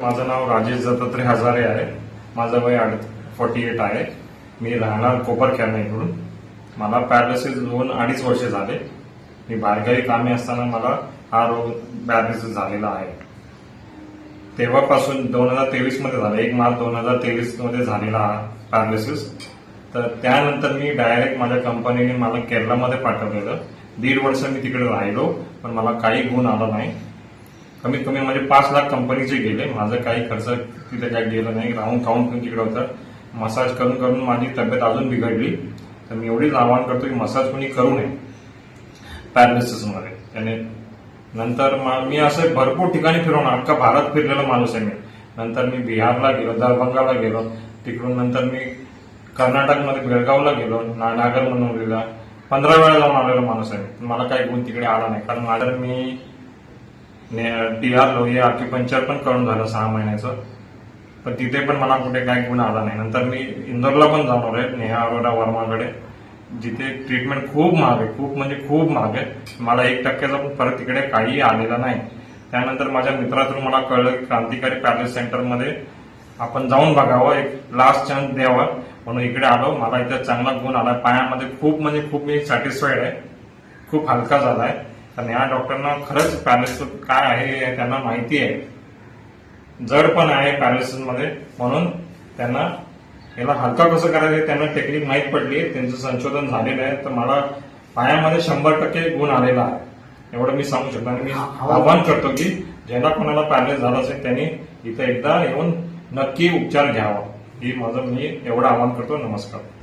माझं नाव राजेश दत्तात्रय हजारे आहे. माझं वय 48 आहे. मी राहणार कोपरखेरणा इकडून. मला पॅरालिसिस होऊन 2.5 वर्ष झाले. मी बारगावी कामी असताना मला हा रोग पॅरालिसिस झालेला आहे. तेव्हापासून 2023 मध्ये झाला, 1 मार्च 2023 मध्ये झालेला हा पॅरालिसिस. तर त्यानंतर मी डायरेक्ट माझ्या कंपनीने मला केरळमध्ये पाठवलेलं. 1.5 वर्ष मी तिकडे राहिलो, पण मला काही गुण आला नाही. कमीत कमी म्हणजे 5 लाख कंपनीचे गेले. माझं काही खर्च तिथे काही गेलं नाही. राहून खाऊन पण तिकडे होतं. मसाज करून करून माझी तब्येत अजून बिघडली. तर मी एवढीच आवाहन करतो की मसाज कोणी करू नये पॅरालिसिसमध्ये. त्याने नंतर मी असं भरपूर ठिकाणी फिरवून अख्खा भारत फिरलेला माणूस आहे मी. नंतर मी बिहारला गेलो, दरभंगाला गेलो, तिकडून नंतर मी कर्नाटकमध्ये बेळगावला गेलो, नागर मनोरीला 15 वेळा जाऊन आलेला माणूस आहे. मला काही गुण तिकडे आला नाही, कारण माझं मी DR लोहिया अॅक्युपंक्चर पण करून झालं 6 महिन्याचं, पण तिथे पण मला कुठे काही गुण आला नाही. नंतर मी इंदोरला पण जाऊन आलोय नेहा अरोरा वर्माकडे, जिथे ट्रीटमेंट खूप महाग आहे, खूप म्हणजे खूप महाग आहे. मला 1% पण परत तिकडे काही आलेला नाही. त्यानंतर माझ्या मित्रातून मला कळलं क्रांतिकारी पॅरालिसिस सेंटरमध्ये आपण जाऊन बघावं, एक लास्ट चान्स द्यावा, म्हणून इकडे आलो. मला इथे चांगला गुण आला. पायामध्ये खूप म्हणजे खूप मी सॅटिस्फाईड आहे. खूप हलका झालाय. कारण या डॉक्टरना खरंच पॅरालिसिस काय आहे हे त्यांना माहिती आहे. जड पण आहे पॅरालिसिस मध्ये, म्हणून त्यांना याला हलका कसं करायचं त्यांना टेक्निक माहीत पडली. त्यांचं संशोधन झालेलं आहे. तर मला पायामध्ये 100% गुण आलेला आहे, एवढं मी सांगू शकतो. आणि मी आवाहन करतो की ज्यांना कोणाला पॅरालिसिस झालं असेल त्यांनी इथं एकदा येऊन नक्की उपचार घ्यावा. ही माझं मी एवढं आवाहन करतो. नमस्कार.